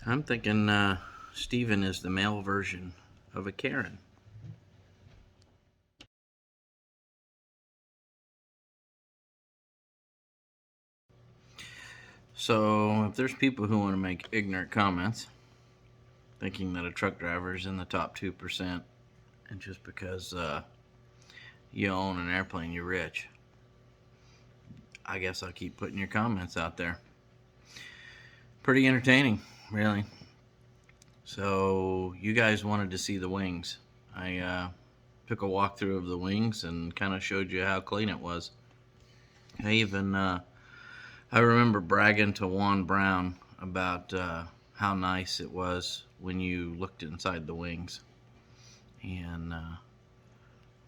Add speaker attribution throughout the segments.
Speaker 1: I'm thinking Steven is the male version of a Karen. So if there's people who want to make ignorant comments, thinking that a truck driver is in the top 2%, and just because you own an airplane, you're rich, I guess I'll keep putting your comments out there. Pretty entertaining, really. So you guys wanted to see the wings. I took a walkthrough of the wings and kind of showed you how clean it was. I even I remember bragging to Juan Brown about how nice it was when you looked inside the wings, and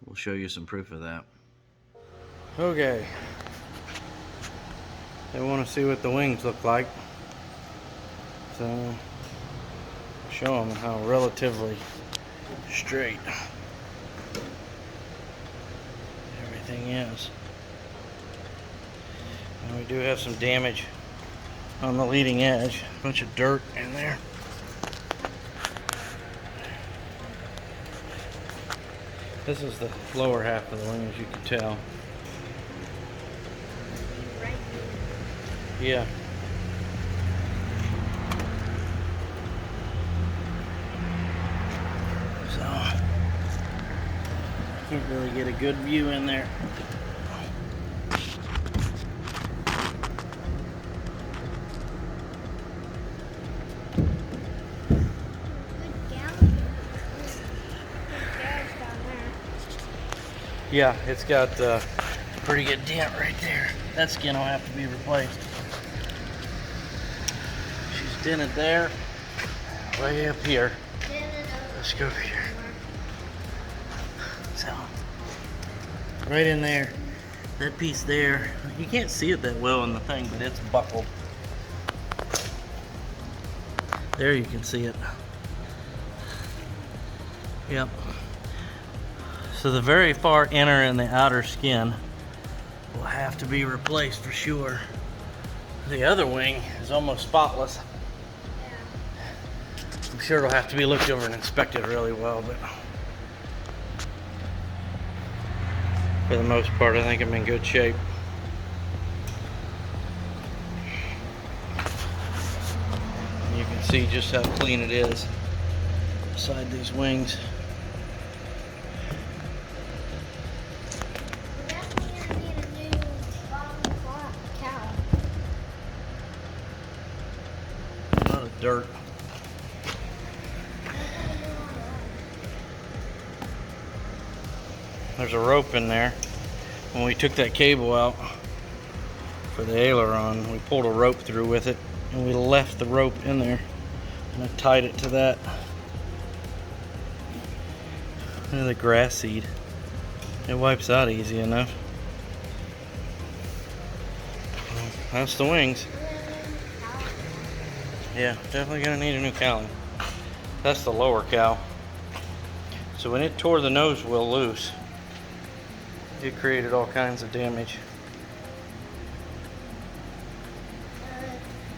Speaker 1: we'll show you some proof of that. Okay, they want to see what the wings look like, so show them how relatively straight everything is. And we do have some damage on the leading edge, a bunch of dirt in there. This is the lower half of the wing, as you can tell. Yeah. So, can't really get a good view in there. Yeah, it's got a pretty good dent right there. That skin will have to be replaced. She's dented there, way up here. Let's go over here. So, right in there, that piece there, you can't see it that well in the thing, but it's buckled. There you can see it. Yep. So the very far inner and the outer skin will have to be replaced for sure. The other wing is almost spotless. I'm sure it'll have to be looked over and inspected really well, but for the most part, I think I'm in good shape. And you can see just how clean it is beside these wings. A lot of dirt. There's a rope in there. When we took that cable out for the aileron, we pulled a rope through with it, and we left the rope in there, and I tied it to that. Look at the grass seed. It wipes out easy enough. Well, that's the wings. Yeah, definitely gonna need a new cowling. That's the lower cow. So when it tore the nose wheel loose, it created all kinds of damage.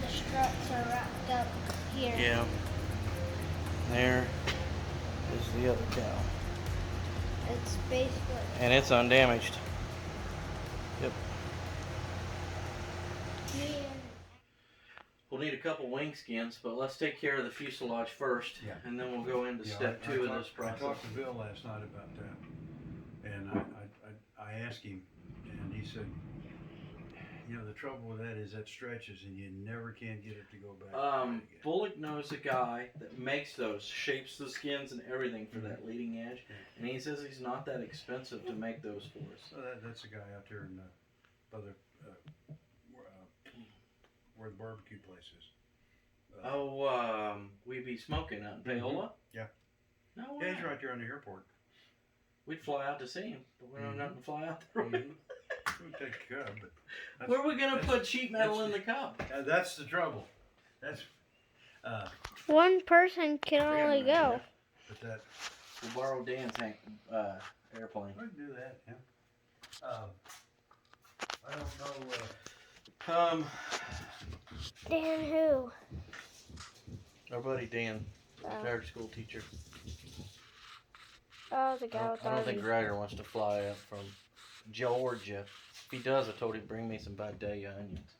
Speaker 2: The struts are wrapped up here.
Speaker 1: Yeah. There is the other cow.
Speaker 2: It's basically...
Speaker 1: And it's undamaged. Yep. We'll need a couple wing skins, but let's take care of the fuselage first, and then we'll go into step 2 of this process.
Speaker 3: I talked to Bill last night about that, and I asked him, and he said, you know, the trouble with that is that stretches, and you never can get it to go back.
Speaker 1: Bullock knows a guy that makes those, shapes the skins and everything for that leading edge, and he says he's not that expensive to make those for us.
Speaker 3: So that's a guy out there in where the barbecue place is.
Speaker 1: We be smoking out in Paola?
Speaker 3: Yeah.
Speaker 1: No way.
Speaker 3: Yeah, he's right there on the airport.
Speaker 1: We'd fly out to see him, but we don't have nothing to fly out there with.
Speaker 3: We'll take a cub, but
Speaker 1: where are we going to put sheet metal in the cup?
Speaker 3: That's the trouble. That's
Speaker 2: one person can only go.
Speaker 3: But that
Speaker 1: we'll borrow Dan's airplane.
Speaker 3: We can do that. Yeah. I don't know.
Speaker 2: Dan who?
Speaker 1: Our buddy Dan,
Speaker 2: Oh,
Speaker 1: retired school teacher.
Speaker 2: oh the guy with
Speaker 1: I don't think
Speaker 2: RVs.
Speaker 1: Ryder wants to fly up from Georgia. If he does, I told him bring me some Vidalia onions.